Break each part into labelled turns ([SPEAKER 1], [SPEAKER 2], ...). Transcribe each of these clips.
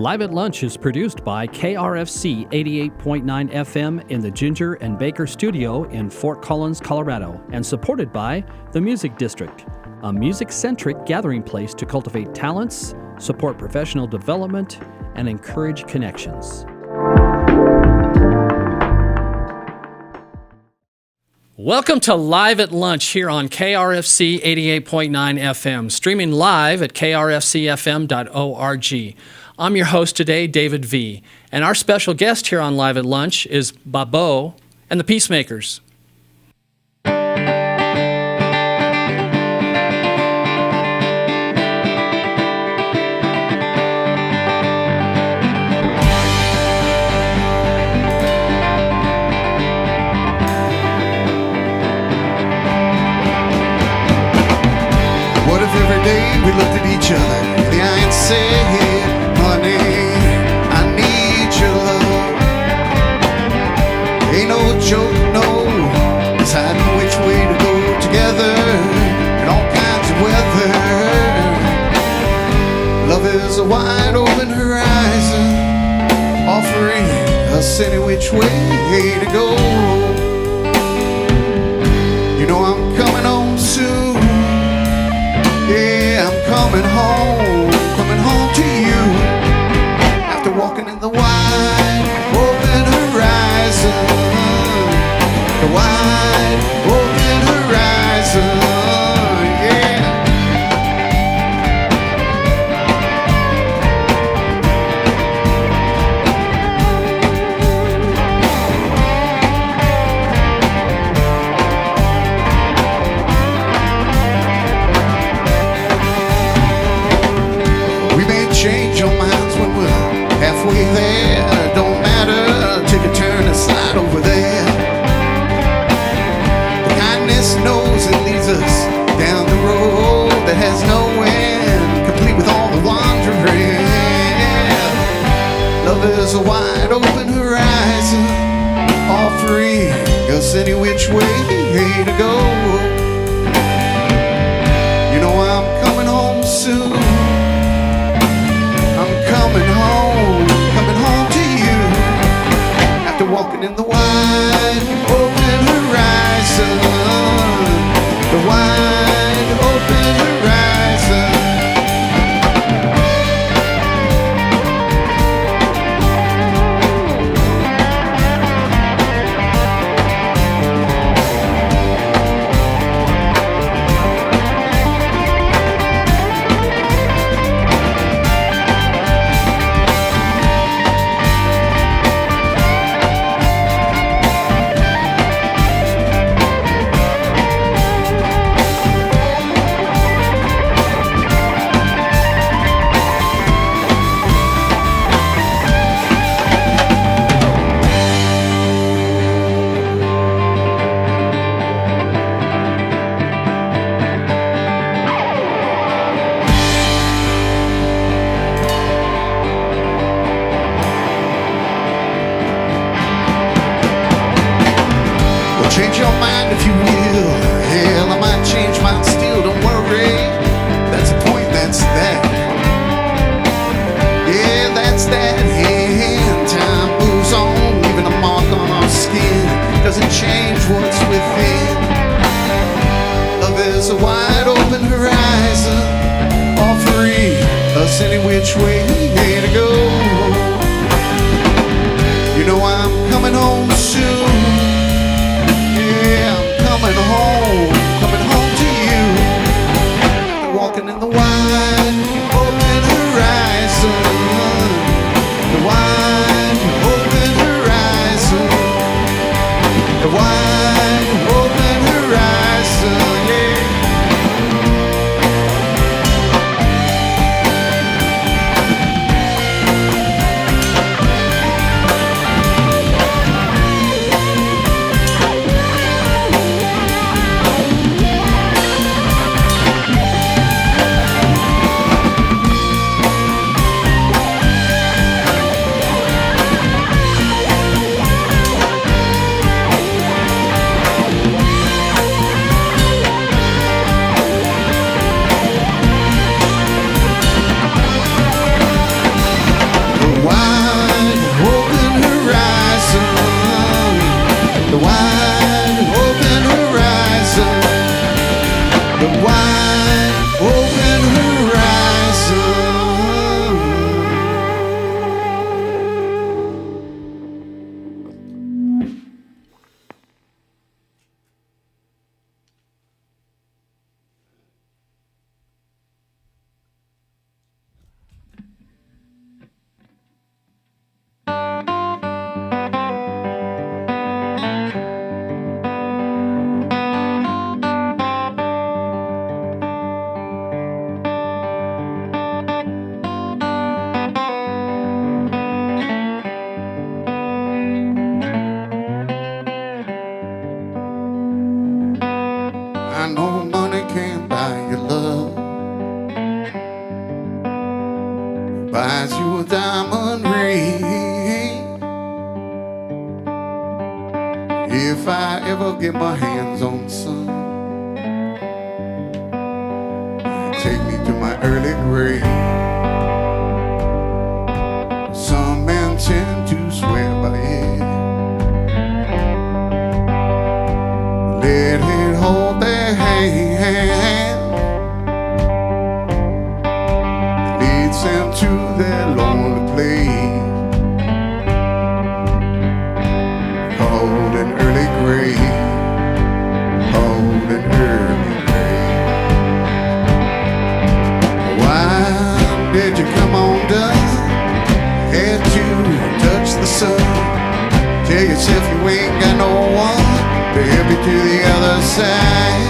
[SPEAKER 1] Live at Lunch is produced by KRFC 88.9 FM in the Ginger and Baker Studio in Fort Collins, Colorado, and supported by the Music District, a music-centric gathering place to cultivate talents, support professional development, and encourage connections. Welcome to Live at Lunch here on KRFC 88.9 FM, streaming live at krfcfm.org. I'm your host today, David V., and our special guest here on Live at Lunch is Babaux and the Peacemakers.
[SPEAKER 2] What if every day we looked at each other in the eye and said, honey, I need your love. Ain't no joke, no, deciding which way to go together in all kinds of weather. Love is a wide open horizon, offering us any which way to go. You know I'm coming home soon. Yeah, I'm coming home to you. After walking in the wide open horizon, the wide open horizon, yeah. Change our minds when we're halfway there. Don't matter, take a turn and slide over there. The kindness knows it leads us down the road that has no end, complete with all the wandering. Love is a wide open horizon, offering us any which way to go. You know I'm coming home soon. Coming home to you. After walking in the wide open horizon, the wide open horizon. Change your mind if you will. Hell, I might change mine still, don't worry. That's the point, that's that. Yeah, that's that. And time moves on, leaving a mark on our skin. Doesn't change what's within. Love is a wide open horizon, offering us any which way to go. You know I'm coming home soon. Yeah, I'm coming home to you. After walking in the wide open horizon, the wide open horizon, the wide open horizon, yeah. the wide open horizon, the wide open horizon. I know money can't buy your love, buys you a diamond ring. If I ever get my hands on some, take me to my early grave. Some men tend to swear by it, let it hold their hand, leads them to their lonely place, called an early grave, called an early grave. Why did you come undone? Had to touch the sun, tell yourself you ain't got no one to help you to the other side.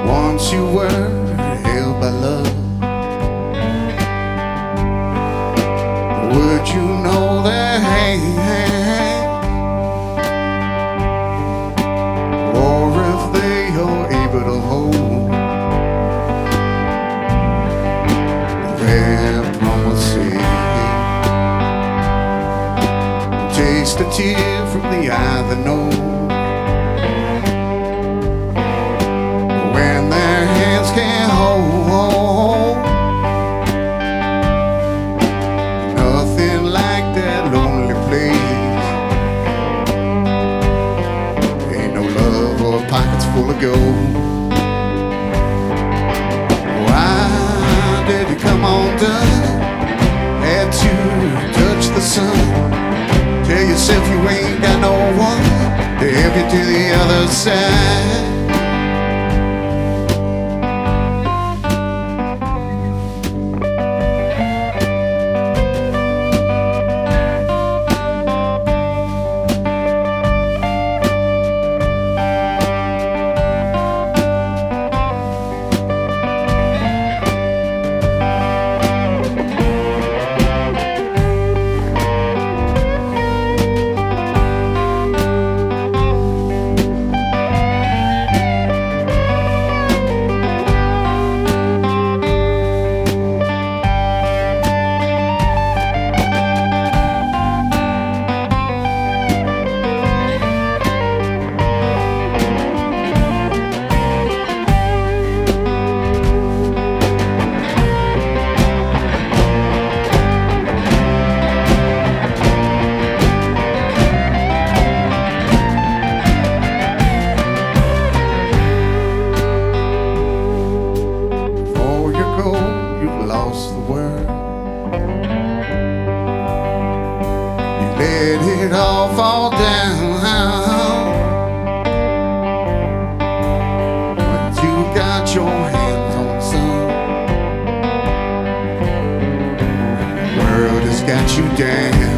[SPEAKER 2] Once you were held by love, would you know their hand? Or if they are able to hold their promises? Taste a tear from the eye that knows when their hands can't hold. Nothing like that lonely place. Ain't no love or pockets full of gold. Why did you come undone? Had to touch the sun, tell yourself you ain't got no one to help you to the other side. Let it all fall down. But you got your hands on some. The world has got you down.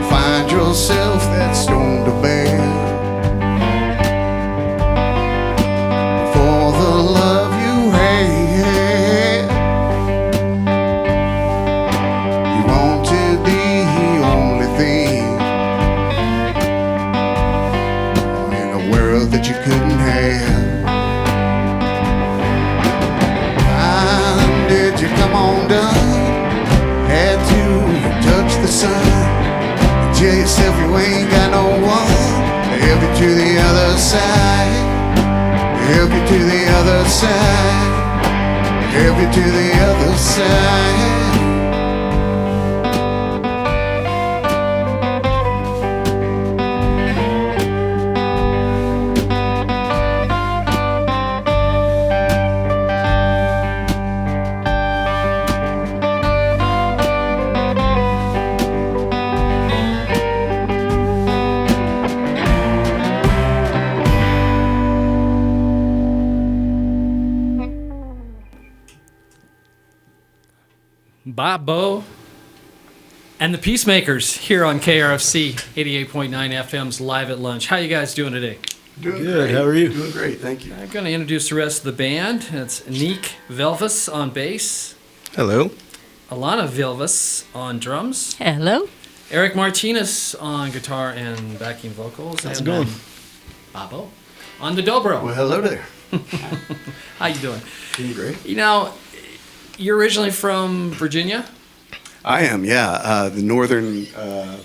[SPEAKER 2] Find yourself that stone to bear. For the love you had, you wanted the only thing in the world that you couldn't have. side. Help you to the other side. Help you to the other side.
[SPEAKER 1] Babaux and the Peacemakers here on KRFC 88.9 FM's Live at Lunch. How you guys doing today?
[SPEAKER 2] Doing
[SPEAKER 3] good.
[SPEAKER 2] Great.
[SPEAKER 3] How are you?
[SPEAKER 2] Doing great, thank you.
[SPEAKER 1] I'm going to introduce the rest of the band. It's Nick Velvis on bass,
[SPEAKER 3] Hello.
[SPEAKER 1] Alana Velvis on drums,
[SPEAKER 4] Hello.
[SPEAKER 1] Eric Martinez on guitar and backing vocals,
[SPEAKER 3] How's
[SPEAKER 1] and
[SPEAKER 3] it going?
[SPEAKER 1] then Babaux on the dobro.
[SPEAKER 2] Well, hello there.
[SPEAKER 1] How you doing?
[SPEAKER 2] Doing great.
[SPEAKER 1] You know, you're originally from Virginia?
[SPEAKER 2] I am, yeah. The northern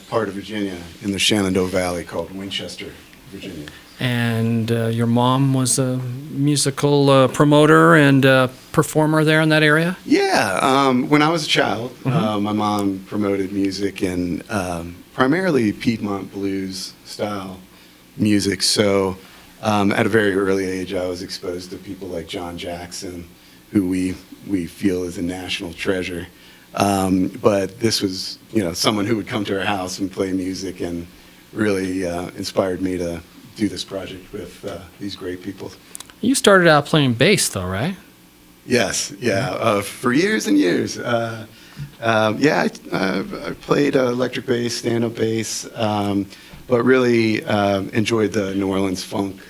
[SPEAKER 2] part of Virginia in the Shenandoah Valley called Winchester, Virginia.
[SPEAKER 1] And your mom was a musical promoter and performer there in that area?
[SPEAKER 2] Yeah, when I was a child, my mom promoted music and primarily Piedmont blues style music. So at a very early age, I was exposed to people like John Jackson, who we feel is a national treasure. But this was, someone who would come to our house and play music and really inspired me to do this project with these great people.
[SPEAKER 1] You started out playing bass, though, right?
[SPEAKER 2] Yes, yeah, for years and years. I played electric bass, stand-up bass, but really enjoyed the New Orleans funk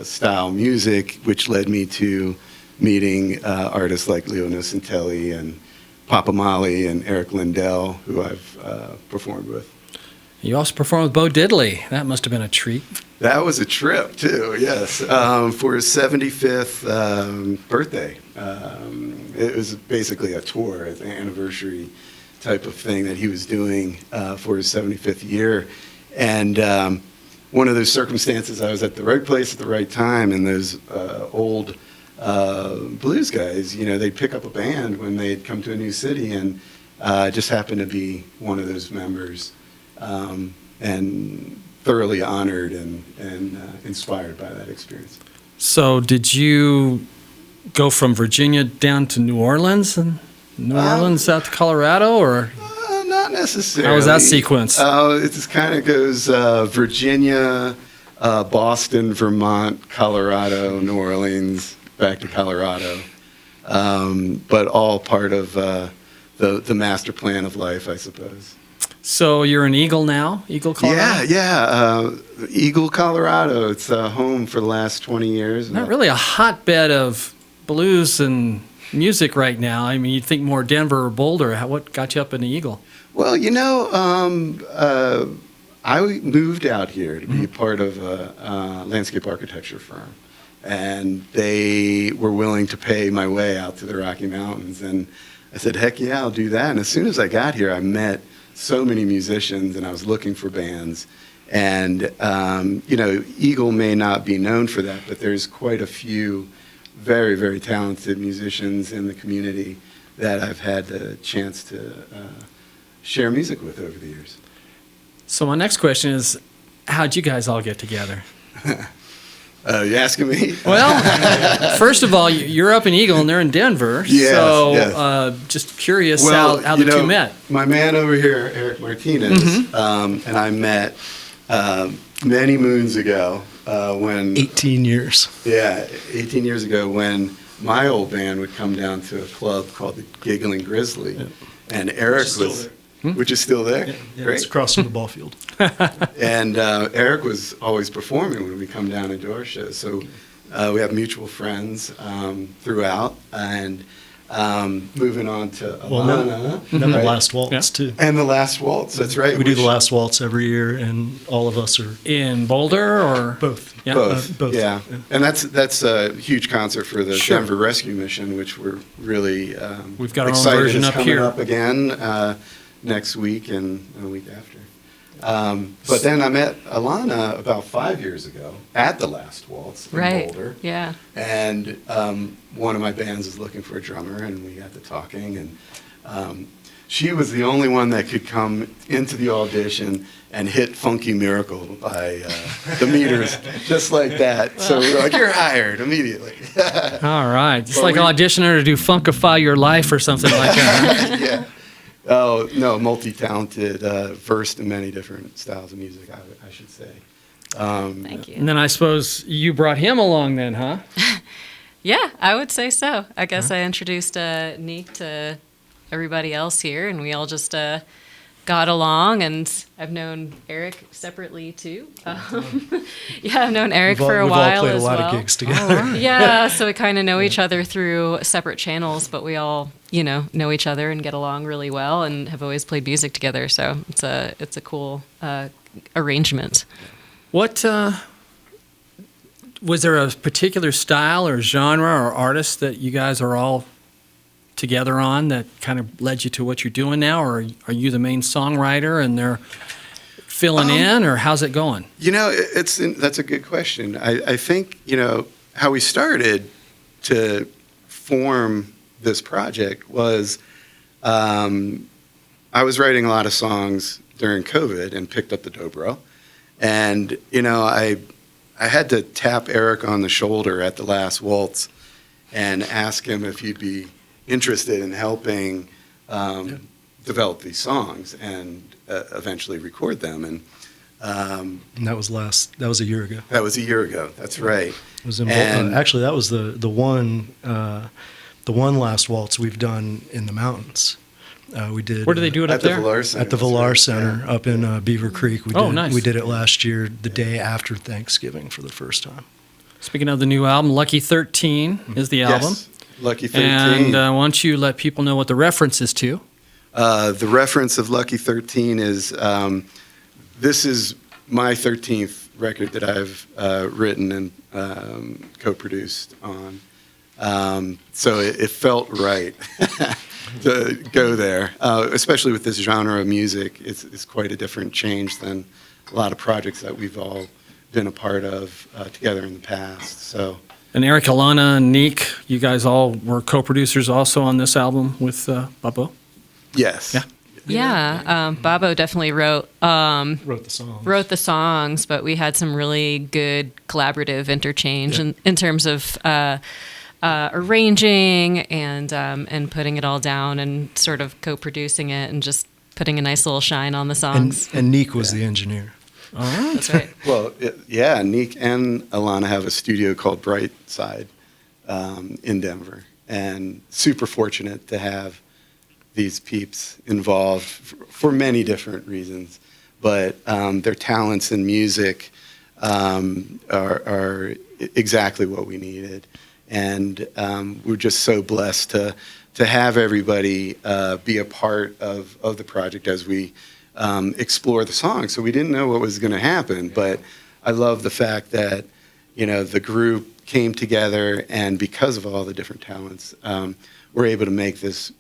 [SPEAKER 2] style music, which led me to meeting artists like Leo Nocentelli and Papa Molly and Eric Lindell, who I've performed with.
[SPEAKER 1] You also performed with Bo Diddley. That must have been a treat.
[SPEAKER 2] That was a trip, too, yes, for his 75th birthday. It was basically a tour, an anniversary type of thing that he was doing for his 75th year. And one of those circumstances, I was at the right place at the right time, and those old blues guys, they'd pick up a band when they'd come to a new city, and just happened to be one of those members, and thoroughly honored and inspired by that experience.
[SPEAKER 1] So did you go from Virginia down to New Orleans and New Orleans out to Colorado, or?
[SPEAKER 2] Not necessarily.
[SPEAKER 1] How was that sequence?
[SPEAKER 2] It just kind of goes Virginia, Boston, Vermont, Colorado, New Orleans, back to Colorado, but all part of the master plan of life, I suppose.
[SPEAKER 1] So you're in Eagle now? Eagle, Colorado?
[SPEAKER 2] Yeah. Eagle, Colorado. It's home for the last 20 years.
[SPEAKER 1] Not really a hotbed of blues and music right now. I mean, you'd think more Denver or Boulder. What got you up in the Eagle?
[SPEAKER 2] Well, I moved out here to be part of a landscape architecture firm. And they were willing to pay my way out to the Rocky Mountains. And I said, heck yeah, I'll do that. And as soon as I got here, I met so many musicians, and I was looking for bands. And, Eagle may not be known for that, but there's quite a few very, very talented musicians in the community that I've had the chance to share music with over the years.
[SPEAKER 1] So my next question is, how'd you guys all get together?
[SPEAKER 2] You asking me?
[SPEAKER 1] Well, first of all, you're up in Eagle and they're in Denver.
[SPEAKER 2] Yes,
[SPEAKER 1] so
[SPEAKER 2] yes.
[SPEAKER 1] Just curious how the two met.
[SPEAKER 2] My man over here, Eric Martinez, and I met many moons ago when...
[SPEAKER 3] 18 years.
[SPEAKER 2] Yeah, 18 years ago when my old band would come down to a club called the Giggling Grizzly. Yeah. And Eric was... Which is still there?
[SPEAKER 3] Yeah,
[SPEAKER 2] Great.
[SPEAKER 3] It's across from the ball field.
[SPEAKER 2] And Eric was always performing when we come down and do our shows. So we have mutual friends throughout. And moving on to Alana.
[SPEAKER 3] And then the Last Waltz, too.
[SPEAKER 2] And the Last Waltz, that's right.
[SPEAKER 3] We do the Last Waltz every year, and all of us are...
[SPEAKER 1] In Boulder, or?
[SPEAKER 3] Both.
[SPEAKER 1] Yeah.
[SPEAKER 2] Both. Yeah. And that's a huge concert for the Denver Rescue Mission, which we're really
[SPEAKER 1] We've got our own
[SPEAKER 2] excited
[SPEAKER 1] version
[SPEAKER 2] is
[SPEAKER 1] up
[SPEAKER 2] coming
[SPEAKER 1] here.
[SPEAKER 2] up again next week and the week after. But then I met Alana about 5 years ago at the Last Waltz in Boulder.
[SPEAKER 4] Yeah.
[SPEAKER 2] And one of my bands is looking for a drummer, and we got to talking. And she was the only one that could come into the audition and hit Funky Miracle by the Meters, just like that. So we were like, you're hired immediately.
[SPEAKER 1] All right. It's like auditioning to do Funkify Your Life or something like that.
[SPEAKER 2] Yeah. Oh, no, multi-talented, versed in many different styles of music, I should say.
[SPEAKER 4] Thank you.
[SPEAKER 1] And then I suppose you brought him along then, huh?
[SPEAKER 4] Yeah, I would say so. I guess I introduced Neek to everybody else here, and we all just got along. And I've known Eric separately too. Yeah, I've known Eric for a while as well.
[SPEAKER 3] We've all played a lot of gigs together.
[SPEAKER 4] Yeah, so we kind of know each other through separate channels, but we all, know each other and get along really well, and have always played music together. So it's a cool arrangement.
[SPEAKER 1] What was there a particular style or genre or artist that you guys are all together on that kind of led you to what you're doing now, or are you the main songwriter and they're filling in, or how's it going?
[SPEAKER 2] That's a good question. I think, how we started to form this project was I was writing a lot of songs during COVID and picked up the dobro. And, I had to tap Eric on the shoulder at the Last Waltz and ask him if he'd be interested in helping develop these songs and eventually record them. And
[SPEAKER 3] that was a year ago.
[SPEAKER 2] That was a year ago. That's right.
[SPEAKER 3] It was actually, that was the one Last Waltz we've done in the mountains. We did.
[SPEAKER 1] Where do they do it up there?
[SPEAKER 3] At the Villar Center up in Beaver Creek.
[SPEAKER 1] Nice.
[SPEAKER 3] We did it last year, the day after Thanksgiving, for the first time.
[SPEAKER 1] Speaking of the new album, Lucky 13 is the album.
[SPEAKER 2] Yes, Lucky 13.
[SPEAKER 1] And why don't you let people know what the reference is to?
[SPEAKER 2] The reference of Lucky 13 is, this is my 13th record that I've written and co-produced on. So it felt right to go there, especially with this genre of music. It's quite a different change than a lot of projects that we've all been a part of together in the past. So.
[SPEAKER 1] And Eric, Alana, and Neek, you guys all were co-producers also on this album with Babaux?
[SPEAKER 2] Yes.
[SPEAKER 1] Yeah.
[SPEAKER 4] Yeah, Babaux definitely wrote the songs, but we had some really good collaborative interchange in terms of arranging and putting it all down and sort of co-producing it and just putting a nice little shine on the songs.
[SPEAKER 3] And Neek was the engineer.
[SPEAKER 1] All right.
[SPEAKER 4] That's right.
[SPEAKER 2] Well, Neek and Alana have a studio called Bright Side in Denver, and super fortunate to have these peeps involved for many different reasons. But their talents in music are exactly what we needed. And we're just so blessed to have everybody be a part of the project as we explore the song. So we didn't know what was going to happen, but I love the fact that, the group came together, and because of all the different talents, we're able to make this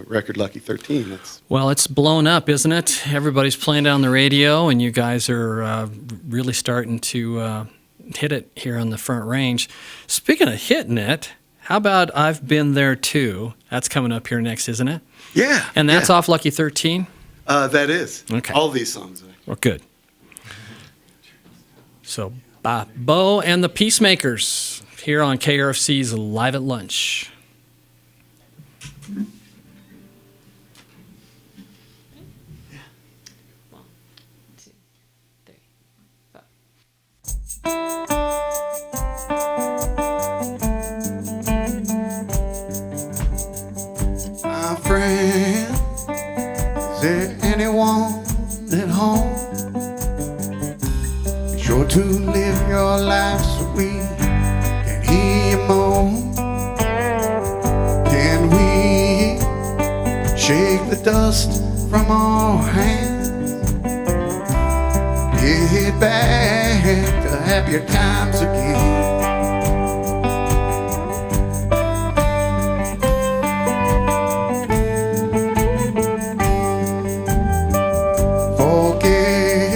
[SPEAKER 2] record Lucky 13.
[SPEAKER 1] Well, it's blown up, isn't it? Everybody's playing it on the radio, and you guys are really starting to hit it here on the Front Range. Speaking of hitting it, how about I've Been There Too? That's coming up here next, isn't it?
[SPEAKER 2] Yeah.
[SPEAKER 1] And that's off Lucky 13?
[SPEAKER 2] That is.
[SPEAKER 1] Okay.
[SPEAKER 2] All these songs are.
[SPEAKER 1] Well, good. So, Babaux and the Peacemakers here on KRFC's Live at Lunch.
[SPEAKER 2] My friend, is there anyone at home? Be sure to live your life so we can hear you moan. Can we shake the dust from our hands? Get back to happier times again. Forget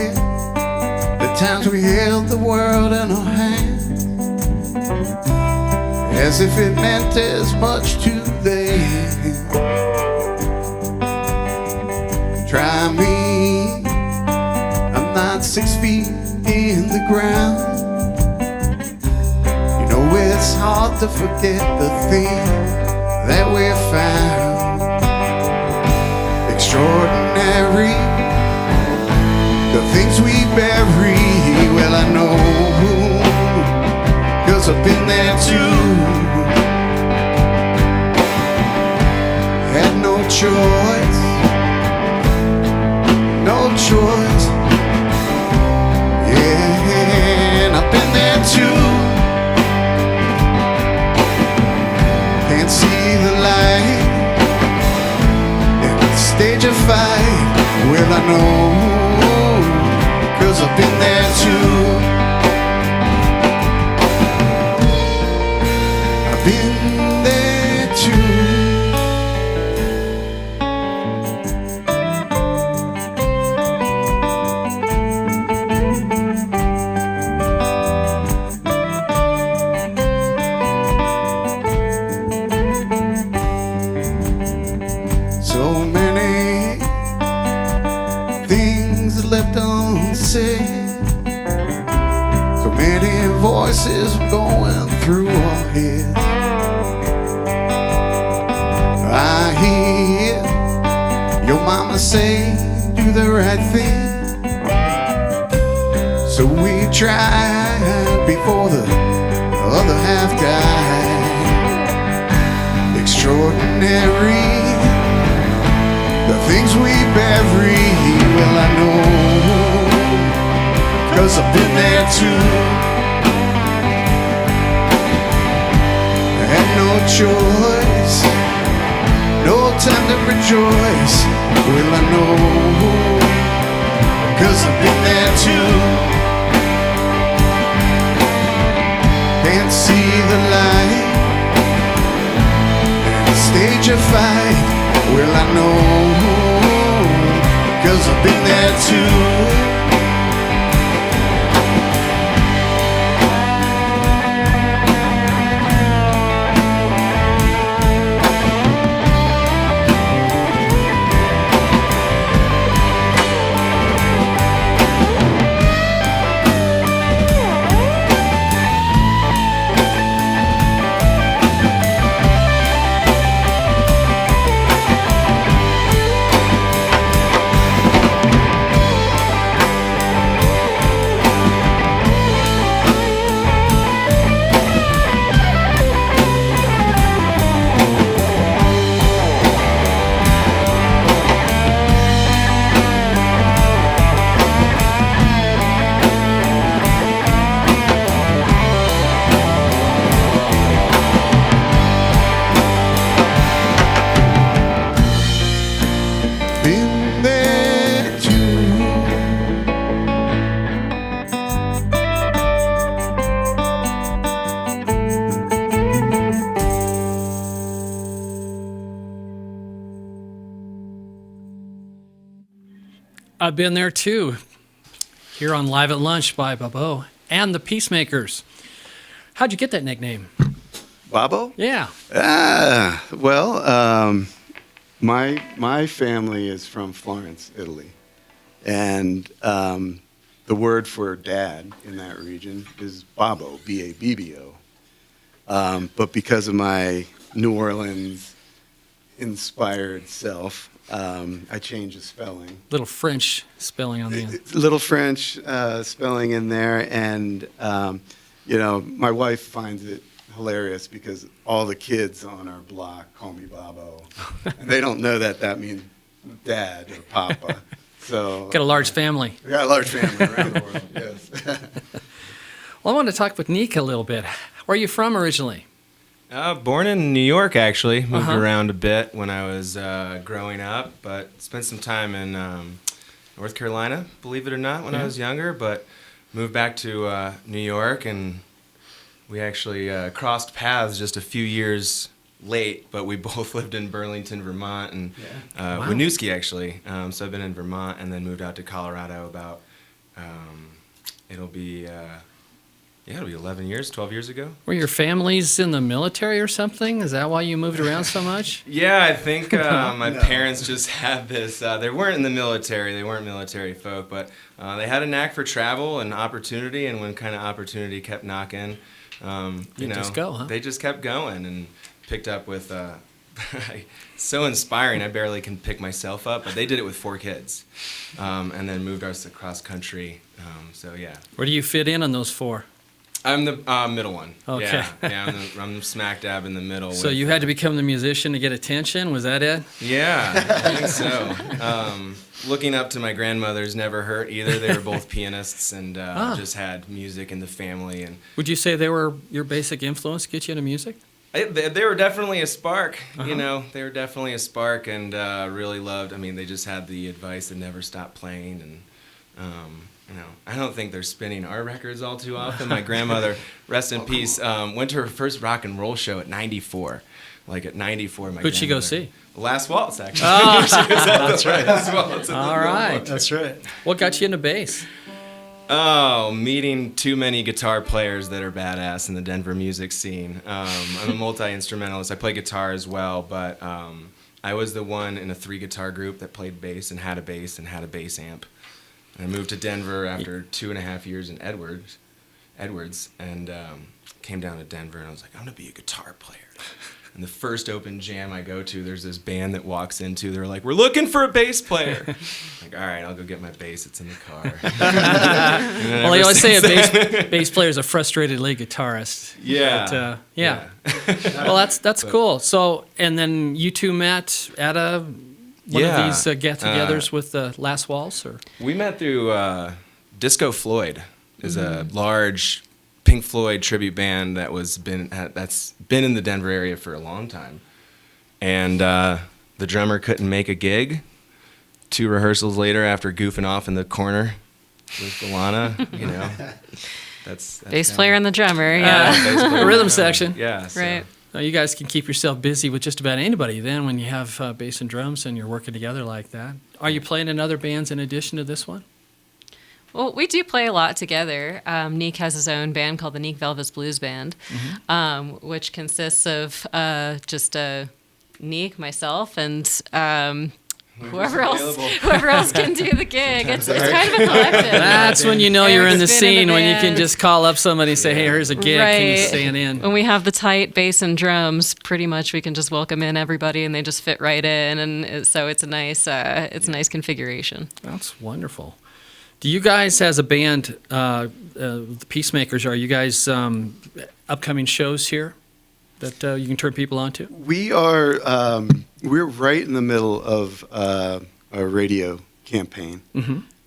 [SPEAKER 2] as if it meant as much to them. Try me, I'm not 6 feet in the ground. You know it's hard to forget the thing that we found. Extraordinary, the things we bury. Well, I know, 'cause I've been there too. Had no choice, no choice. Yeah, and I've been there too. Can't see the light in the stage of fight. Well, I know, 'cause I've been there too. I've been there too. So many things left unsaid. So many voices going through our heads. I hear your mama say, do the right thing. So we tried before the other half died. Extraordinary, the things we bury. Well, I know, 'cause I've been there too. I had no choice, no time to rejoice. Well, I know, 'cause I've been there too. Can't see the light in the stage of fight. Well, I know, 'cause I've been there too. Been there too.
[SPEAKER 1] I've been there too. Here on Live at Lunch by Babaux and the Peacemakers. How'd you get that nickname?
[SPEAKER 5] Babaux?
[SPEAKER 1] Yeah.
[SPEAKER 5] Well, my family is from Florence, Italy, and the word for dad in that region is Babaux, B-A-B-B-O. But because of my New Orleans-inspired self, I changed the spelling.
[SPEAKER 1] Little French spelling on the end.
[SPEAKER 5] Little French spelling in there, and my wife finds it hilarious because all the kids on our block call me Babaux, and they don't know that means dad or papa. So
[SPEAKER 1] Got a large family.
[SPEAKER 5] we got a large family around the world. Yes.
[SPEAKER 1] Well, I want to talk with Nick a little bit. Where are you from originally?
[SPEAKER 6] Born in New York, actually. Moved around a bit when I was growing up, but spent some time in North Carolina, believe it or not, when I was younger, but moved back to New York, and we actually crossed paths just a few years late, but we both lived in Burlington, Vermont, and Winooski, actually. So I've been in Vermont and then moved out to Colorado about, it'll be Yeah, it'll be 11 years, 12 years ago.
[SPEAKER 1] Were your families in the military or something? Is that why you moved around so much?
[SPEAKER 6] Yeah, I think my parents just had this. They weren't in the military. They weren't military folk, but they had a knack for travel and opportunity. And when kind of opportunity kept knocking, you know,
[SPEAKER 1] just go, huh?
[SPEAKER 6] they just kept going and picked up with. So inspiring. I barely can pick myself up, but they did it with 4 kids, and then moved us across country. So yeah.
[SPEAKER 1] Where do you fit in on those 4?
[SPEAKER 6] I'm the middle one.
[SPEAKER 1] Okay.
[SPEAKER 6] Yeah, I'm smack dab in the middle.
[SPEAKER 1] So you had to become the musician to get attention? Was that it?
[SPEAKER 6] Yeah, I think so. Looking up to my grandmothers never hurt either. They were both pianists and just had music in the family. And
[SPEAKER 1] would you say they were your basic influence to get you into music?
[SPEAKER 6] They were definitely a spark. You know, they were definitely a spark, and really loved. I mean, they just had the advice to never stop playing, and you know, I don't think they're spinning our records all too often. My grandmother, rest in peace, went to her first rock and roll show at 94. Like at 94, my
[SPEAKER 1] Who'd she go see?
[SPEAKER 6] Last Waltz, actually.
[SPEAKER 1] Oh,
[SPEAKER 6] that's right. Last Waltz.
[SPEAKER 1] All right.
[SPEAKER 3] That's right.
[SPEAKER 1] What got you into bass?
[SPEAKER 6] Oh, meeting too many guitar players that are badass in the Denver music scene. I'm a multi-instrumentalist. I play guitar as well, but I was the one in a 3-guitar group that played bass and had a bass amp. And I moved to Denver after 2.5 years in Edwards, and came down to Denver, and I was like, I'm going to be a guitar player. And the first open jam I go to, there's this band that walks into. They're like, "We're looking for a bass player." Like, all right, I'll go get my bass. It's in the car.
[SPEAKER 1] Well, they always say a bass player is a frustrated lead guitarist.
[SPEAKER 6] Yeah.
[SPEAKER 1] But, yeah. Well, that's cool. So, and then you two met at one of these get-togethers with the Last Waltz, or
[SPEAKER 6] we met through Disco Floyd. Is a large Pink Floyd tribute band that's been in the Denver area for a long time, and the drummer couldn't make a gig. 2 rehearsals later, after goofing off in the corner with Delano, you know, that's
[SPEAKER 4] Bass player and the drummer, yeah.
[SPEAKER 6] Bass player,
[SPEAKER 1] rhythm section.
[SPEAKER 6] Yeah, so.
[SPEAKER 4] Right.
[SPEAKER 1] Now, you guys can keep yourself busy with just about anybody then when you have bass and drums and you're working together like that. Are you playing in other bands in addition to this one?
[SPEAKER 4] Well, we do play a lot together. Neek has his own band called the Neek Velvet's Blues Band, which consists of just Neek, myself, and whoever else can do the gig. It's kind of a collective.
[SPEAKER 1] That's when you know you're in the scene, when you can
[SPEAKER 4] band.
[SPEAKER 1] just call up somebody and say, hey, here's a gig, can you
[SPEAKER 4] Right.
[SPEAKER 1] stand in?
[SPEAKER 4] When we have the tight bass and drums, pretty much we can just welcome in everybody and they just fit right in, and so it's a nice nice configuration.
[SPEAKER 1] That's wonderful. Do you guys, as a band, the Peacemakers, are you guys upcoming shows here that you can turn people on to?
[SPEAKER 5] We are. We're right in the middle of a radio campaign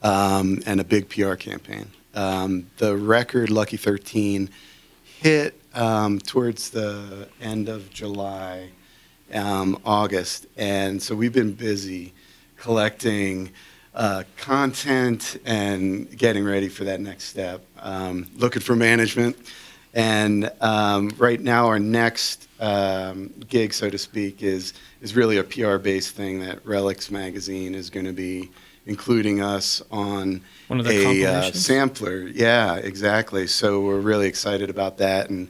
[SPEAKER 5] and a big PR campaign. The record Lucky 13 hit towards the end of July, August, and so we've been busy collecting content and getting ready for that next step. Looking for management. And right now our next gig, so to speak, is really a PR-based thing that Relics magazine is going to be including us on
[SPEAKER 1] One of the
[SPEAKER 5] a
[SPEAKER 1] compilations?
[SPEAKER 5] sampler. Yeah, exactly. So we're really excited about that and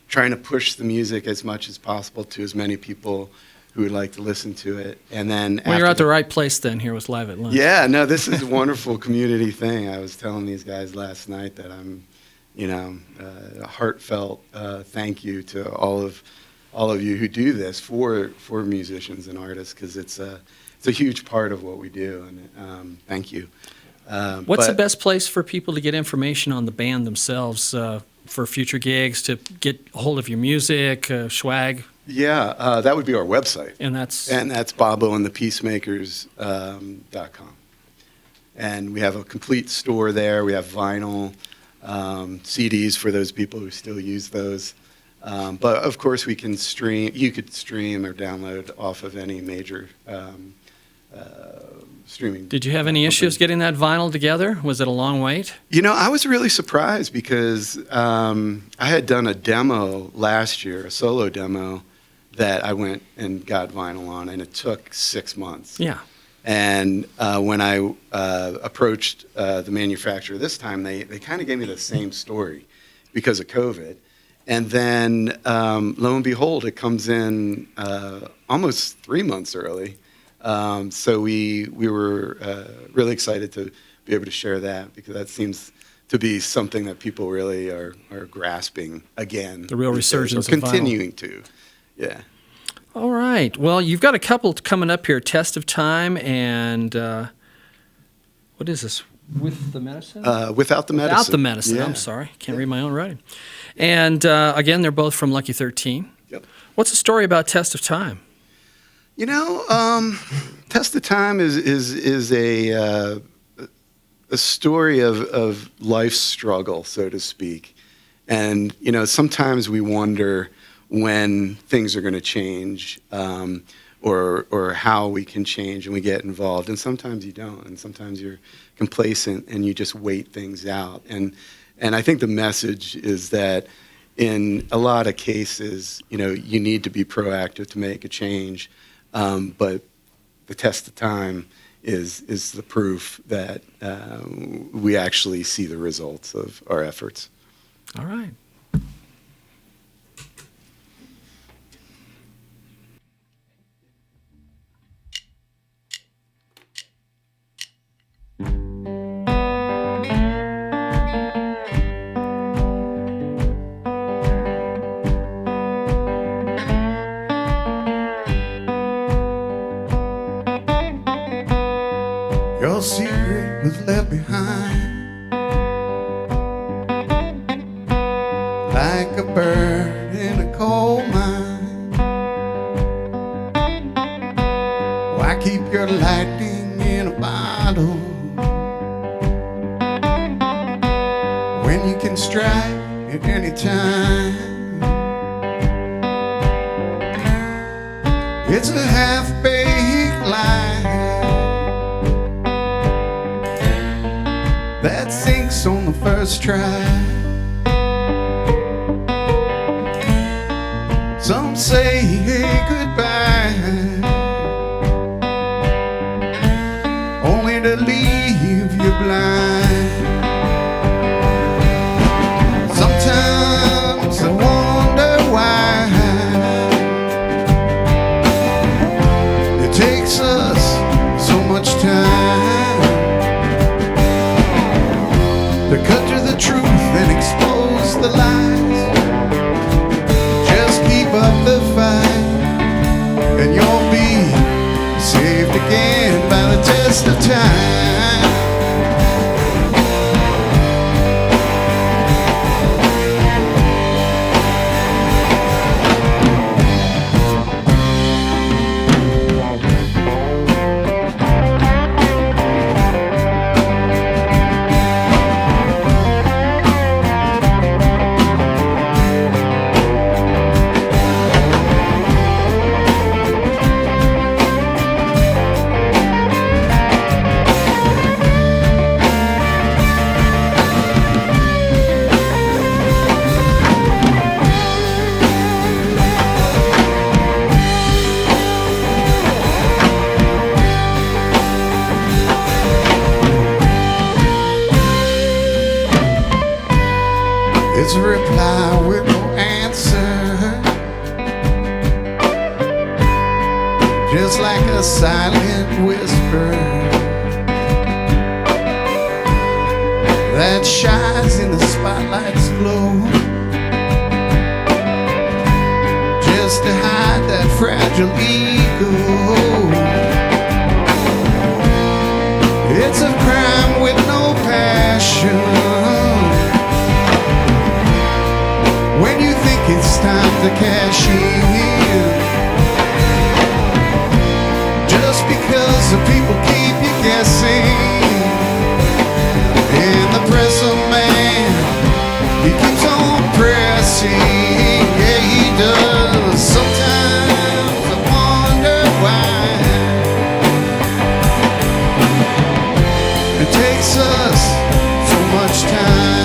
[SPEAKER 5] trying to push the music as much as possible to as many people who would like to listen to it. And then
[SPEAKER 1] Well, you're at the right place then here with Live at Lunch.
[SPEAKER 5] Yeah, no, this is a wonderful community thing. I was telling these guys last night that I'm, a heartfelt thank you to all of you who do this for musicians and artists, because it's a huge part of what we do. And thank you.
[SPEAKER 1] What's the best place for people to get information on the band themselves for future gigs, to get a hold of your music, swag?
[SPEAKER 5] Yeah, that would be our website.
[SPEAKER 1] And that's
[SPEAKER 5] Babaux and the Peacemakers.com. And we have a complete store there. We have vinyl, CDs for those people who still use those. But of course, you could stream or download off of any major streaming.
[SPEAKER 1] Did you have any issues getting that vinyl together? Was it a long wait?
[SPEAKER 5] I was really surprised because I had done a demo last year, a solo demo, that I went and got vinyl on, and it took 6 months.
[SPEAKER 1] Yeah.
[SPEAKER 5] And when I approached the manufacturer this time, they kind of gave me the same story, because of COVID. And then, lo and behold, it comes in almost 3 months early. So we were really excited to be able to share that, because that seems to be something that people really are grasping again.
[SPEAKER 1] The real resurgence
[SPEAKER 5] or
[SPEAKER 1] of vinyl.
[SPEAKER 5] continuing to, yeah.
[SPEAKER 1] All right. Well, you've got a couple coming up here, Test of Time and what is this? With the Medicine?
[SPEAKER 5] Without the Medicine.
[SPEAKER 1] Without the Medicine.
[SPEAKER 5] Yeah.
[SPEAKER 1] I'm sorry. Can't read my own writing. And again, they're both from Lucky 13.
[SPEAKER 5] Yep.
[SPEAKER 1] What's the story about Test of Time?
[SPEAKER 5] You know, Test of Time is a story of life's struggle, so to speak. And, you know, sometimes we wonder when things are going to change, or how we can change, and we get involved. And sometimes you don't, and sometimes you're complacent and you just wait things out. And I think the message is that in a lot of cases, you know, you need to be proactive to make a change. But the test of time is the proof that we actually see the results of our efforts.
[SPEAKER 1] All right.
[SPEAKER 2] Your secret was left behind, like a bird in a coal mine. Why keep your lightning in a bottle when you can strike at any time? It's a half-baked lie that sinks on the first try. Some say goodbye, only to leave you blind. Sometimes I wonder why it takes us so much time to cut to the truth and expose the lies. Just keep up the fight, and you'll be saved again by the test of time. It's a reply with no answer, just like a silent whisper that shines in the spotlight's glow, just to hide that fragile ego. It's a crime with no passion when you think it's time to cash in, just because the people keep you guessing. And the presser man, he keeps on pressing, yeah he does. Sometimes I wonder why it takes us so much time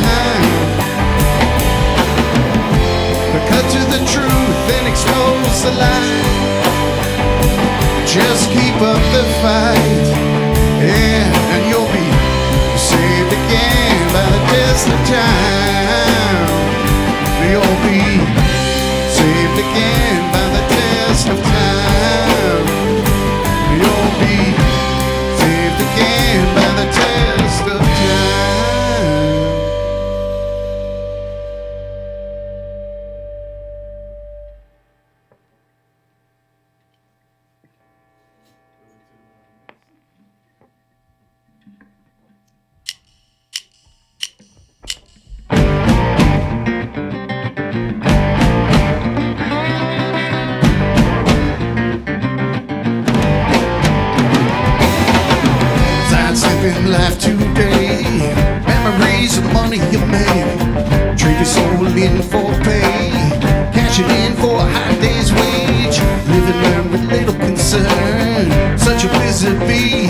[SPEAKER 2] cut to the truth and expose the lie. Just keep up the fight, yeah, and you'll be saved again by the test of time. again by the test of time. You'll be saved again by the test of time. Sidestepping life today, memories of money you made. Trade your soul in for pay, cashing in for a high day's wage. Live and learn with little concern, such a blizzard be.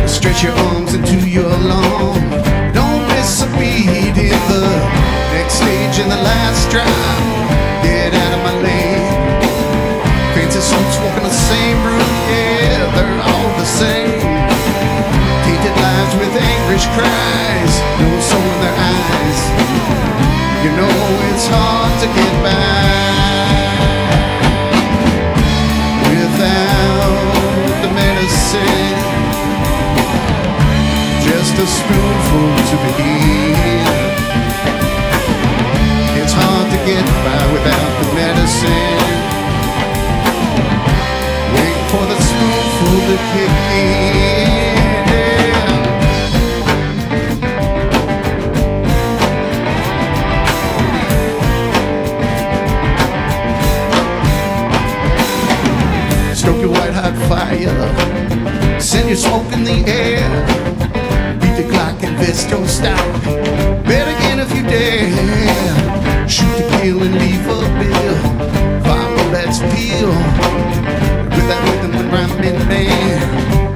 [SPEAKER 2] Stretch your arms into your long, don't miss a beat in the next stage in the last drop. Get out of my lane. Fancy suits walking the same route, yeah, they're all the same. Tainted lives with anguish cries, no soul in their eyes. You know it's hard to get by without the medicine. Just a spoonful to begin. It's hard to get by without the medicine. Wait for the spoonful to kick in. Stoke your white hot fire, send your smoke in the air. Beat the clock and vest don't stop. Bet again if you dare. Shoot to kill and leave a bill. Follow that spiel. With that rhythm and rhyming man,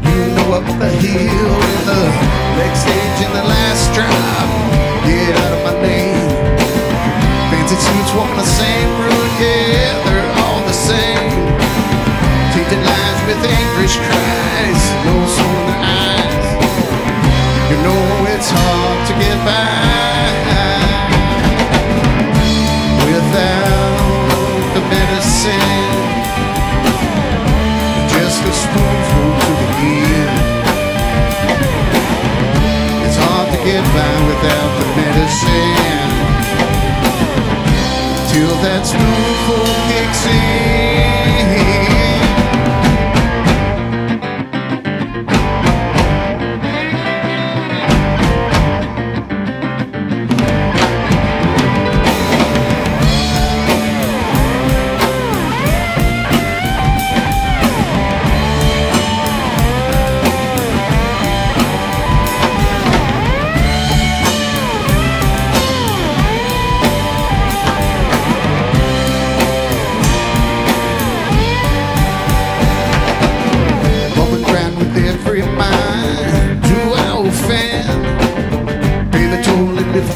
[SPEAKER 2] you know up the hill in the next stage in the last drop. Get out of my lane. Fancy suits walking the same route, yeah, they're all the same. Tainted lives with anguish cries, no soul in their eyes. You know it's hard to get by without the medicine. Just a spoonful to begin. It's hard to get by without the medicine. Till that spoonful kicks in.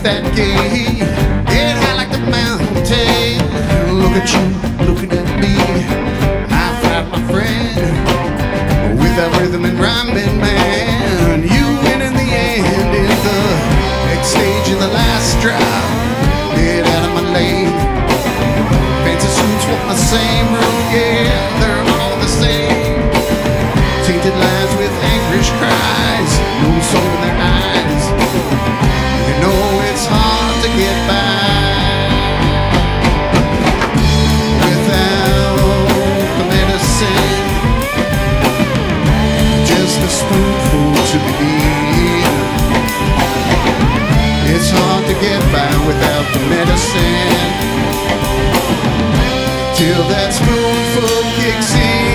[SPEAKER 2] That gate, get high like the mountain. Look at you, looking at me. I fight my friend with that rhythm and rhyming man. You win in the end in the next stage in the last drop. Get out of my lane. Fancy suits walk the same route, yeah, they're all the same. Tainted lives with anguish cries, no soul in their eyes. You know it's hard to get by without the medicine. Just a spoonful to begin. It's hard to get by without the medicine. Till that spoonful kicks in.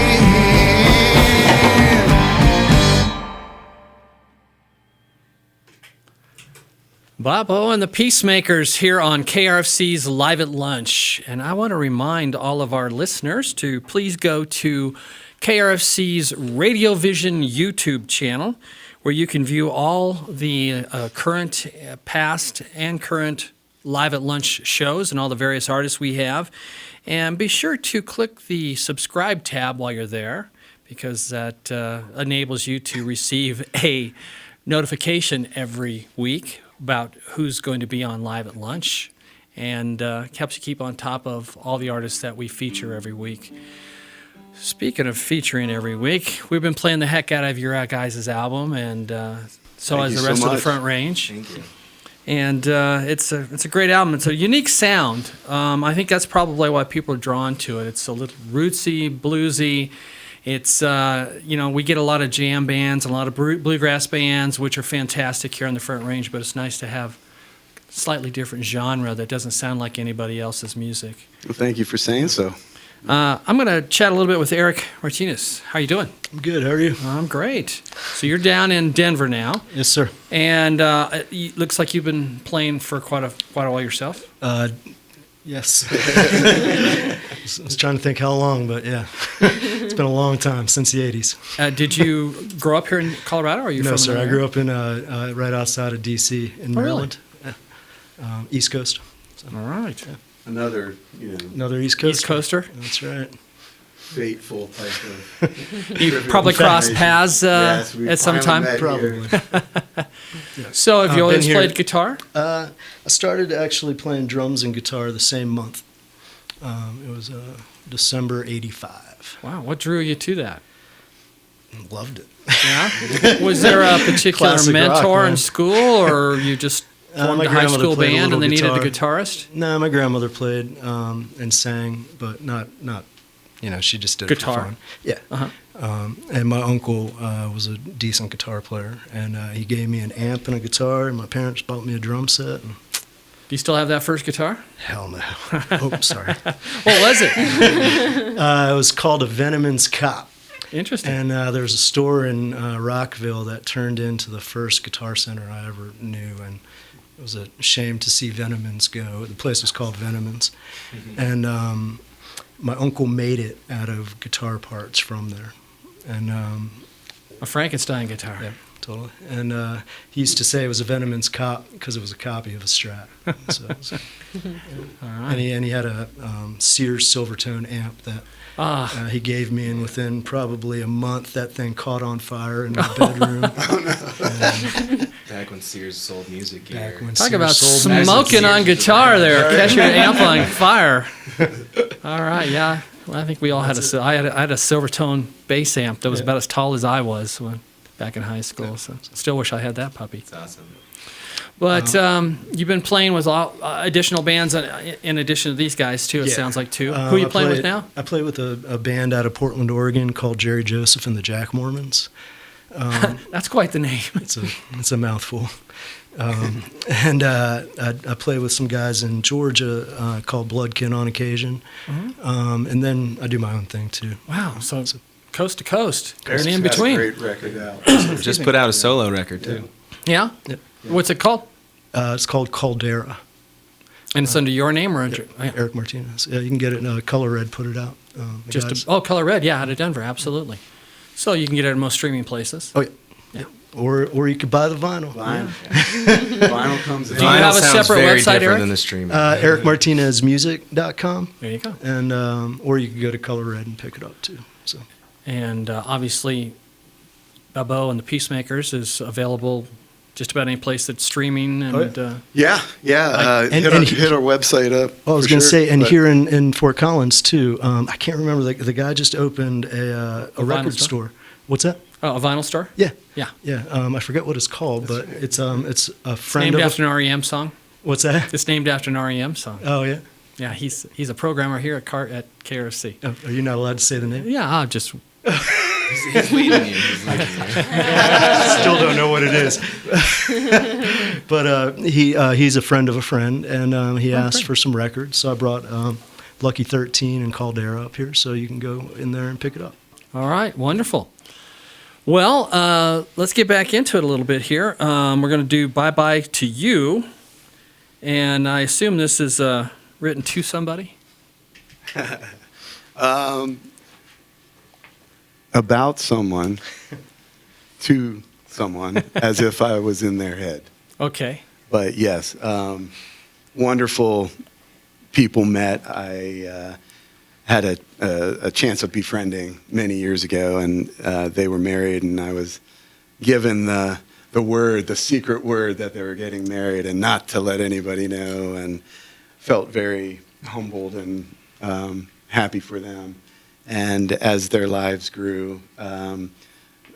[SPEAKER 1] Babaux and the Peacemakers here on KRFC's Live at Lunch. And I want to remind all of our listeners to please go to KRFC's RadioVision YouTube channel, where you can view all the current, past, and current Live at Lunch shows and all the various artists we have. And be sure to click the subscribe tab while you're there, because that enables you to receive a notification every week about who's going to be on Live at Lunch. and helps you keep on top of all the artists that we feature every week. Speaking of featuring every week, we've been playing the heck out of your guys' album, and so
[SPEAKER 5] Thank
[SPEAKER 1] has
[SPEAKER 5] you
[SPEAKER 1] the rest
[SPEAKER 5] so
[SPEAKER 1] of the
[SPEAKER 5] much.
[SPEAKER 1] Front Range.
[SPEAKER 6] Thank you.
[SPEAKER 1] And it's a great album. It's a unique sound. I think that's probably why people are drawn to it. It's a little rootsy, bluesy. It's we get a lot of jam bands, a lot of bluegrass bands, which are fantastic here on the Front Range. But it's nice to have slightly different genre that doesn't sound like anybody else's music.
[SPEAKER 5] Well, thank you for saying so.
[SPEAKER 1] I'm going to chat a little bit with Eric Martinez. How you doing?
[SPEAKER 3] I'm good. How are you?
[SPEAKER 1] I'm great. So you're down in Denver now,
[SPEAKER 3] Yes, sir.
[SPEAKER 1] and it looks like you've been playing for quite a while yourself.
[SPEAKER 3] Yes. I was trying to think how long, but yeah, it's been a long time, since the 80s.
[SPEAKER 1] Did you grow up here in Colorado, or are you
[SPEAKER 3] No,
[SPEAKER 1] from
[SPEAKER 3] sir. I
[SPEAKER 1] another
[SPEAKER 3] grew
[SPEAKER 1] area?
[SPEAKER 3] up in right outside of D.C. in Maryland. Yeah. East Coast.
[SPEAKER 1] All right.
[SPEAKER 5] Another,
[SPEAKER 3] Another East Coast.
[SPEAKER 1] East Coaster.
[SPEAKER 3] That's right.
[SPEAKER 5] fateful type of.
[SPEAKER 1] You probably crossed paths
[SPEAKER 5] Yes, we
[SPEAKER 1] at some
[SPEAKER 5] finally
[SPEAKER 1] time.
[SPEAKER 5] met here.
[SPEAKER 3] Probably.
[SPEAKER 1] So have you
[SPEAKER 3] Been
[SPEAKER 1] always
[SPEAKER 3] here-
[SPEAKER 1] played guitar?
[SPEAKER 3] I started actually playing drums and guitar the same month. It was December '85.
[SPEAKER 1] Wow. What drew you to that?
[SPEAKER 3] Loved it.
[SPEAKER 1] Yeah. Was there a particular
[SPEAKER 3] Classic rock,
[SPEAKER 1] mentor in
[SPEAKER 3] man.
[SPEAKER 1] school, or you just formed
[SPEAKER 3] my
[SPEAKER 1] a high
[SPEAKER 3] grandmother
[SPEAKER 1] school
[SPEAKER 3] played a
[SPEAKER 1] band and they
[SPEAKER 3] little
[SPEAKER 1] needed a
[SPEAKER 3] guitar.
[SPEAKER 1] guitarist?
[SPEAKER 3] No, my grandmother played and sang, but not. She just did
[SPEAKER 1] Guitar.
[SPEAKER 3] it for fun. Yeah.
[SPEAKER 1] Uh-huh.
[SPEAKER 3] And my uncle was a decent guitar player, and he gave me an amp and a guitar, and my parents bought me a drum set. And
[SPEAKER 1] Do you still have that first guitar?
[SPEAKER 3] hell no. Oh, sorry.
[SPEAKER 1] What was it?
[SPEAKER 3] It was called a Veneman's Cop.
[SPEAKER 1] Interesting.
[SPEAKER 3] And there was a store in Rockville that turned into the first guitar center I ever knew, and it was a shame to see Veneman's go. The place was called Veneman's, and my uncle made it out of guitar parts from there, and
[SPEAKER 1] A Frankenstein guitar.
[SPEAKER 3] yeah, totally. And he used to say it was a Veneman's Cop because it was a copy of a Strat. So it was,
[SPEAKER 1] All right.
[SPEAKER 3] and he had a Sears Silvertone amp that. He gave me, and within probably a month, that thing caught on fire in my bedroom.
[SPEAKER 6] Back when Sears sold music gear.
[SPEAKER 3] Back when
[SPEAKER 1] Talk
[SPEAKER 3] Sears
[SPEAKER 1] about
[SPEAKER 3] sold
[SPEAKER 1] smoking on
[SPEAKER 6] Sears.
[SPEAKER 1] guitar there. Catch your amp on fire. All right, yeah. Well, I think we all had I had a Silvertone bass amp that was about as tall as I was back in high school. So still wish I had that puppy.
[SPEAKER 6] It's awesome.
[SPEAKER 1] But you've been playing with additional bands in addition to these guys too. It
[SPEAKER 3] Yeah.
[SPEAKER 1] sounds like too. Who are you playing with now?
[SPEAKER 3] I play with a band out of Portland, Oregon called Jerry Joseph and the Jack Mormons.
[SPEAKER 1] That's quite the name.
[SPEAKER 3] It's a mouthful. And I play with some guys in Georgia called Bloodkin on occasion. And then I do my own thing too.
[SPEAKER 1] Wow. So coast to coast, and
[SPEAKER 5] It's
[SPEAKER 1] in
[SPEAKER 5] got a
[SPEAKER 1] between.
[SPEAKER 5] Great record out.
[SPEAKER 6] Just put out a solo record too.
[SPEAKER 1] Yeah.
[SPEAKER 3] Yep.
[SPEAKER 1] What's it called?
[SPEAKER 3] It's called Caldera.
[SPEAKER 1] And it's under your name or under,
[SPEAKER 3] Eric Martinez. Yeah, you can get it. Color Red put it out. The guys.
[SPEAKER 1] Color Red? Yeah, out of Denver, absolutely. So you can get it at most streaming places.
[SPEAKER 3] Oh yeah. Or you could buy the vinyl.
[SPEAKER 5] Vinyl. Vinyl comes in.
[SPEAKER 1] Do you have a
[SPEAKER 6] sounds
[SPEAKER 1] separate
[SPEAKER 6] very
[SPEAKER 1] website,
[SPEAKER 6] different
[SPEAKER 1] Eric?
[SPEAKER 6] than the streaming.
[SPEAKER 3] EricMartinezmusic.com.
[SPEAKER 1] There you go.
[SPEAKER 3] And or you can go to Color Red and pick it up too. So
[SPEAKER 1] And obviously, Babaux and the Peacemakers is available just about any place that's streaming. And
[SPEAKER 5] Yeah.
[SPEAKER 3] And
[SPEAKER 5] hit our website up.
[SPEAKER 3] I was
[SPEAKER 5] for
[SPEAKER 3] going to
[SPEAKER 5] sure,
[SPEAKER 3] say, and
[SPEAKER 5] but-
[SPEAKER 3] here in Fort Collins too. I can't remember the guy just opened a
[SPEAKER 1] vinyl
[SPEAKER 3] record
[SPEAKER 1] store?
[SPEAKER 3] store. What's that?
[SPEAKER 1] a vinyl store.
[SPEAKER 3] Yeah.
[SPEAKER 1] Yeah.
[SPEAKER 3] Yeah. I forget what it's called, but it's a
[SPEAKER 1] It's
[SPEAKER 3] friend
[SPEAKER 1] named
[SPEAKER 3] of.
[SPEAKER 1] after an REM song.
[SPEAKER 3] What's that?
[SPEAKER 1] It's named after an REM song.
[SPEAKER 3] Oh yeah.
[SPEAKER 1] Yeah, he's a programmer here at KRFC.
[SPEAKER 3] Oh, are you not allowed to say the name?
[SPEAKER 1] Yeah, I'll just
[SPEAKER 6] He's leading you. He's leading you.
[SPEAKER 3] Still don't know what it is. But he's a friend of a friend, and he asked
[SPEAKER 1] great.
[SPEAKER 3] for some records. So I brought Lucky 13 and Caldera up here, so you can go in there and pick it up.
[SPEAKER 1] All right, wonderful. Well, let's get back into it a little bit here. We're going to do Bye Bye to You, and I assume this is written to somebody?
[SPEAKER 5] About someone to someone as if I was in their head.
[SPEAKER 1] Okay.
[SPEAKER 5] But yes, wonderful people met. I had a chance of befriending many years ago, and they were married, and I was given the word, the secret word that they were getting married and not to let anybody know, and felt very humbled and happy for them. And as their lives grew,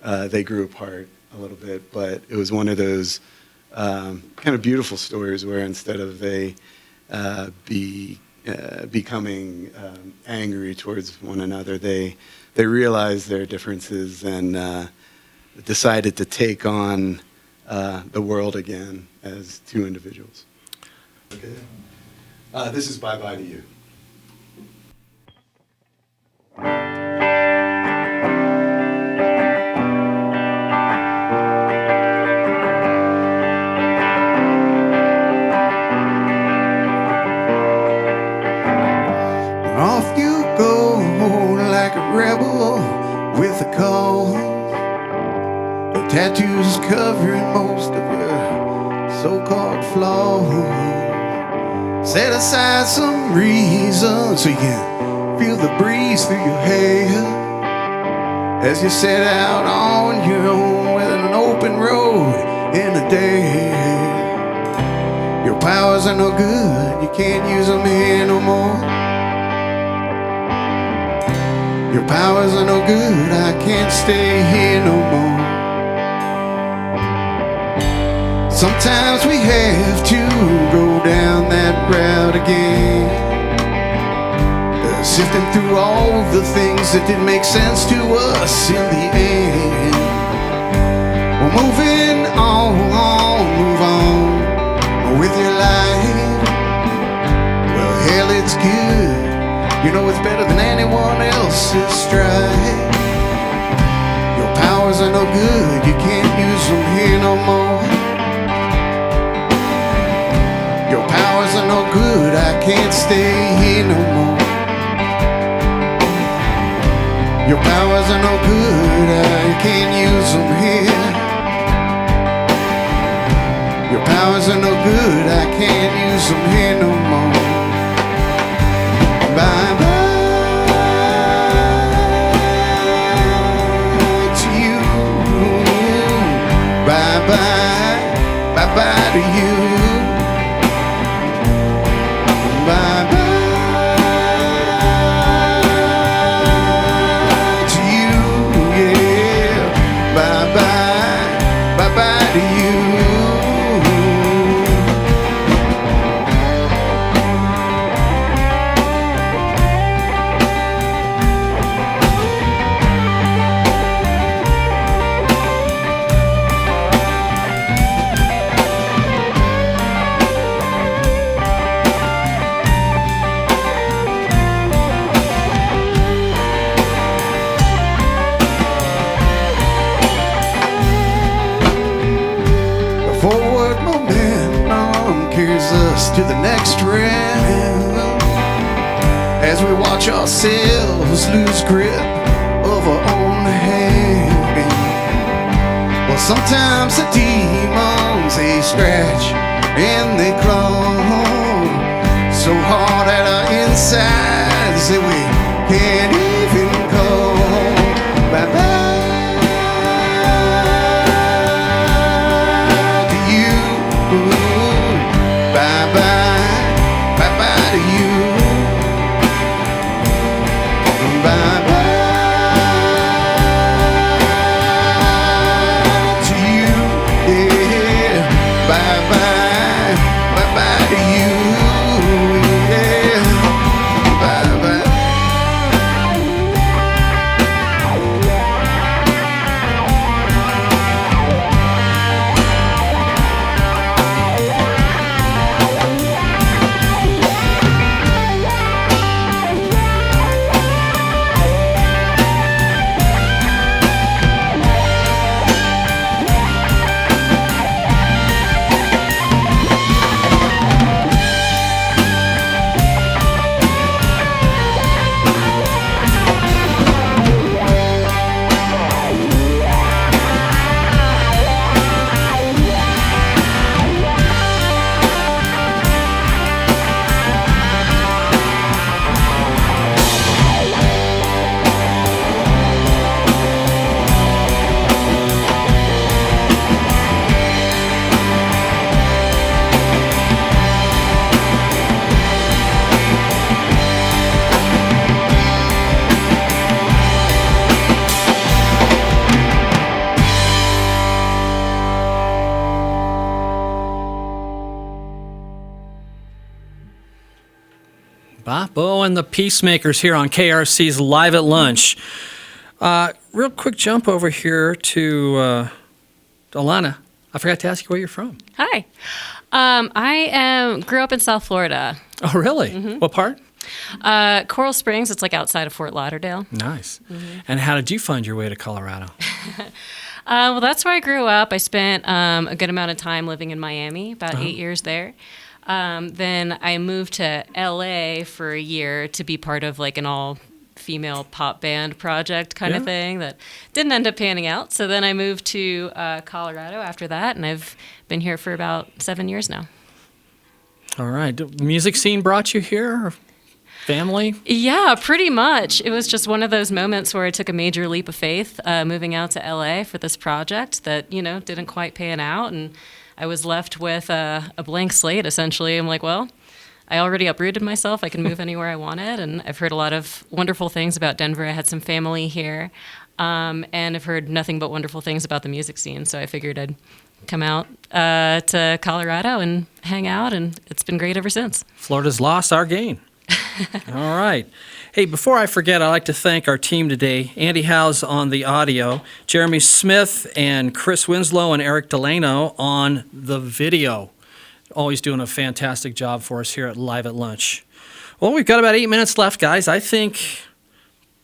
[SPEAKER 5] they grew apart a little bit. But it was one of those kind of beautiful stories where instead of they becoming angry towards one another, they realized their differences and decided to take on the world again as two individuals. Okay. This is Bye Bye to You.
[SPEAKER 2] Off you go like a rebel with a cause. The tattoos covering most of your so-called flaws. Set aside some reason so you can feel the breeze through your hair as you set out on your own with an open road in the day. Your powers are no good, you can't use them here no more. Your powers are no good, I can't stay here no more. Sometimes we have to go down that route again, sifting through all the things that didn't make sense to us in the end. Well, moving on, move on with your life. Well, hell, it's good. You know it's better than anyone else's strife. Your powers are no good, you can't use them here no more. Your powers are no good, I can't stay here no more. Your powers are no good, I can't use them here. Your powers are no good, I can't use them here no more. Bye bye to you. Bye bye, bye bye to you. Bye bye to you, yeah. Bye bye, bye bye to you. Forward momentum carries us to the next round as we watch ourselves lose grip of our own hand. Well, sometimes the demons, they scratch and they claw so hard at our insides that we can't even call. Bye-bye.
[SPEAKER 1] Babaux and the Peacemakers here on KRC's Live at Lunch. Real quick jump over here to Delano. I forgot to ask you where you're from.
[SPEAKER 4] Hi. I grew up in South Florida.
[SPEAKER 1] Oh, really? Mm-hmm. What part?
[SPEAKER 4] Coral Springs. It's like outside of Fort Lauderdale.
[SPEAKER 1] Nice. Mm-hmm. And how did you find your way to Colorado?
[SPEAKER 4] Well, that's where I grew up. I spent a good amount of time living in Miami, about 8 years there. Then I moved to LA for a year to be part of like an all-female pop band project kind of thing that didn't end up panning out. So then I moved to Colorado after that, and I've been here for about 7 years now.
[SPEAKER 1] All right. The music scene brought you here? Family?
[SPEAKER 4] Yeah, pretty much. It was just one of those moments where I took a major leap of faith moving out to LA for this project that, didn't quite pan out. And I was left with a blank slate, essentially. I'm like, well, I already uprooted myself. I can move anywhere I wanted. And I've heard a lot of wonderful things about Denver. I had some family here. And I've heard nothing but wonderful things about the music scene. So I figured I'd come out to Colorado and hang out. And it's been great ever since.
[SPEAKER 1] Florida's loss, our gain. All right. Hey, before I forget, I'd like to thank our team today. Andy Howes on the audio, Jeremy Smith and Chris Winslow and Eric Delano on the video. Always doing a fantastic job for us here at Live at Lunch. Well, we've got about 8 minutes left, guys. I think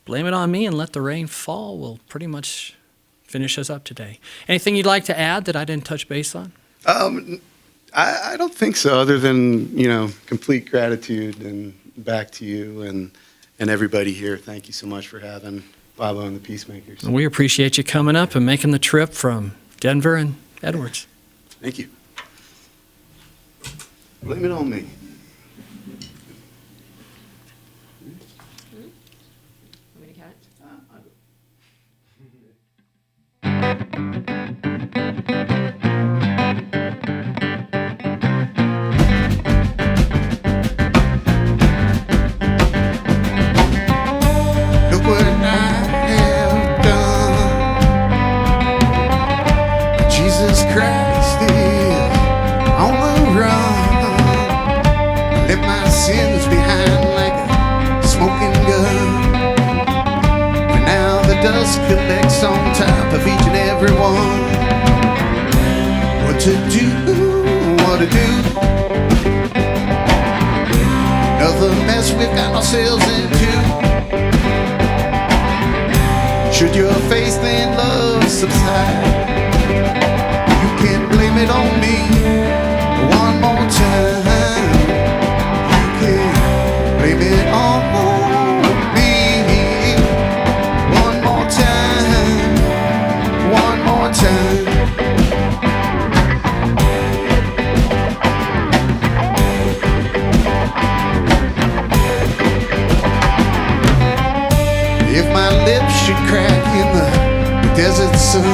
[SPEAKER 1] Blame It On Me and Let the Rain Fall will pretty much finish us up today. Anything you'd like to add that I didn't touch base on?
[SPEAKER 5] I don't think so, other than, complete gratitude and back to you and everybody here. Thank you so much for having Babaux and the Peacemakers.
[SPEAKER 1] We appreciate you coming up and making the trip from Denver and Edwards.
[SPEAKER 5] Thank you. Blame it on me. Sins behind like a smoking gun. And now the dust collects on top of each and every one. What to do, what to do. Another mess we've got ourselves into. Should your faith in love subside, you can blame it on me one more time. Blame it on me one more time, one more time. If my lips should crack in the desert sun,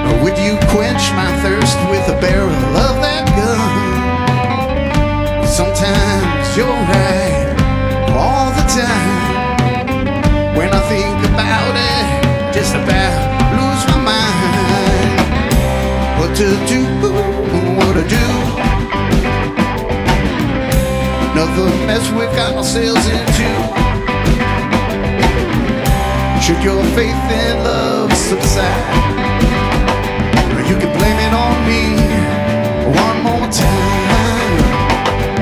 [SPEAKER 5] or would you quench my thirst with a barrel of that gun? Sometimes you're right, all the time. When I think about it, just about lose my mind. What to do, what to do. Another mess we've got ourselves into. Should your faith in love subside, you can blame it on me one more time.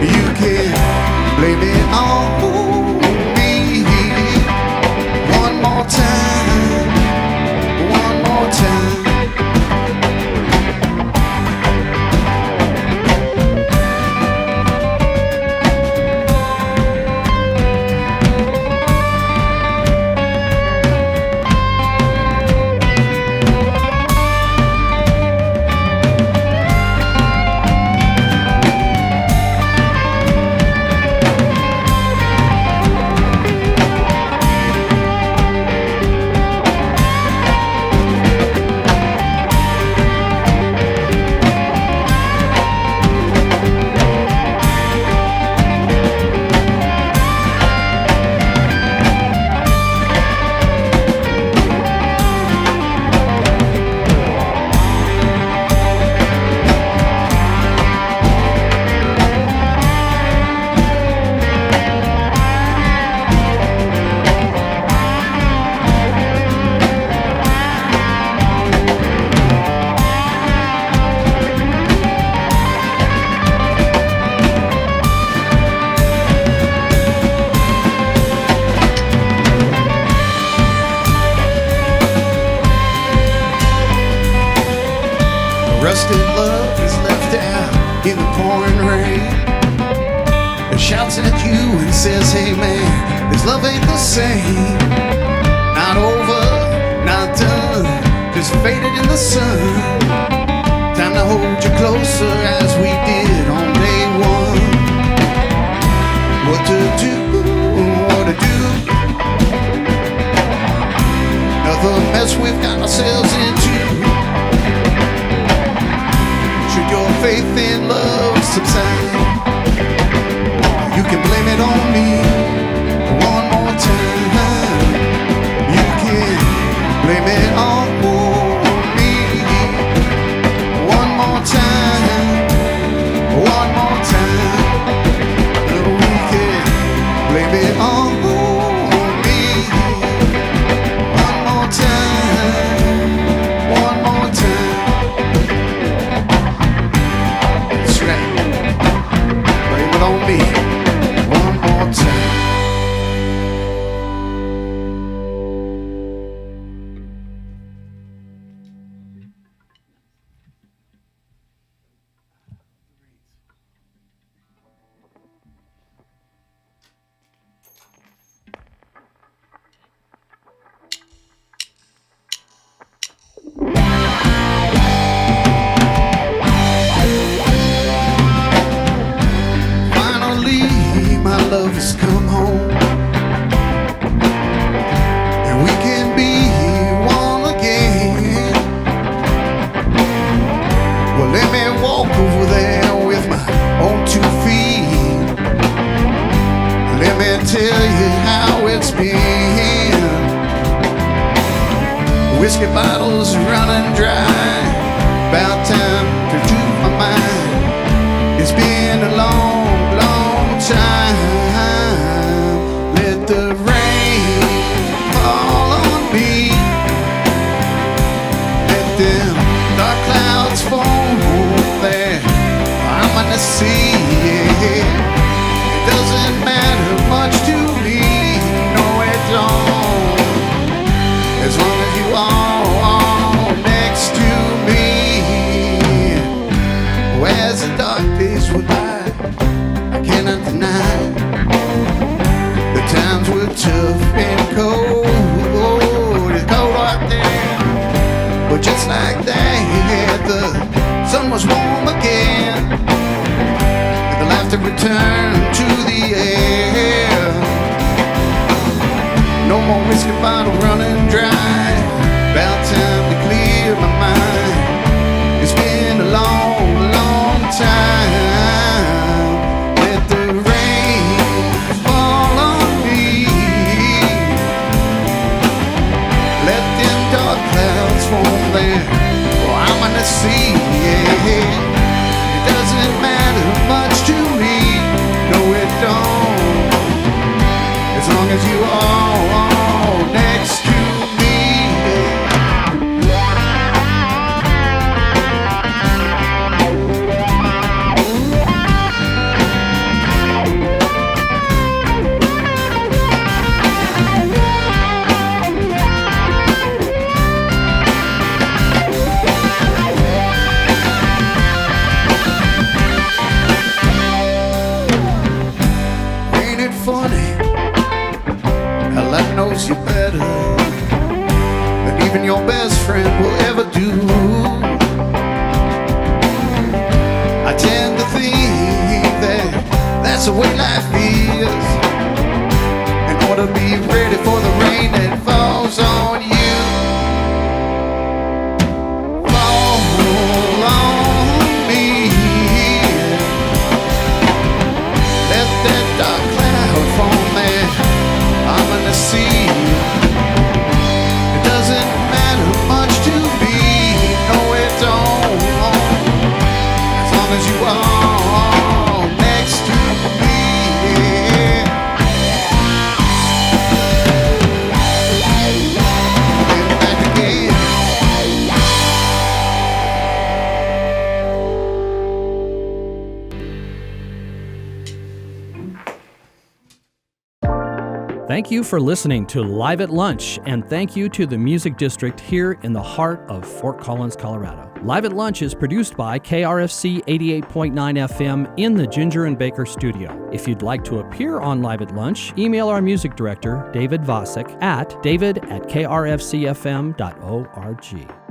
[SPEAKER 5] You can blame it on me one more time, one more time.
[SPEAKER 2] shouts at you and says, hey man, this love ain't the same. Not over, not done, just faded in the sun. Time to hold you closer as we did on day one. What to do, what to do. Another mess we've got ourselves into. Should your faith in love subside, you can blame it on me one more time. You can blame it on me one more time. One more time. We can blame it on me one more time. One more time. That's right. Blame it on me one more time. Finally, my love has come home, and we can be one again. Well, let me walk over there with my own 2 feet. Let me tell you how it's been. Whiskey bottles running dry, about time to do my mind. It's been a long, long time. Let the rain fall on me. Let them dark clouds fall there. I'm gonna see it. It doesn't matter much to me. No, it don't. As long as you are next to me. As the dark days went by, I cannot deny the times were tough and cold. It's cold out there, but just like that, the sun was warm again, and the laughter returned to the air. No more whiskey bottle running dry. About time to clear my mind. It's been a long, long time. Let the rain fall on me. Let them dark clouds form there. Oh, I'm gonna see it. It doesn't matter much to me. No, it don't. As long as you are next to me. Ain't it funny how life knows you better than even your best friend will ever do? I tend to think that that's the way life is. In order to be ready for the rain that falls on you. Fall on me. Let that dark cloud form there. I'm gonna see. It doesn't matter much to me. No, it don't. As long as you are next to me.
[SPEAKER 1] Thank you for listening to Live at Lunch, and thank you to the Music District here in the heart of Fort Collins, Colorado. Live at Lunch is produced by KRFC 88.9 FM in the Ginger and Baker studio. If you'd like to appear on Live at Lunch, email our music director, David Vacek, at david@krfcfm.org.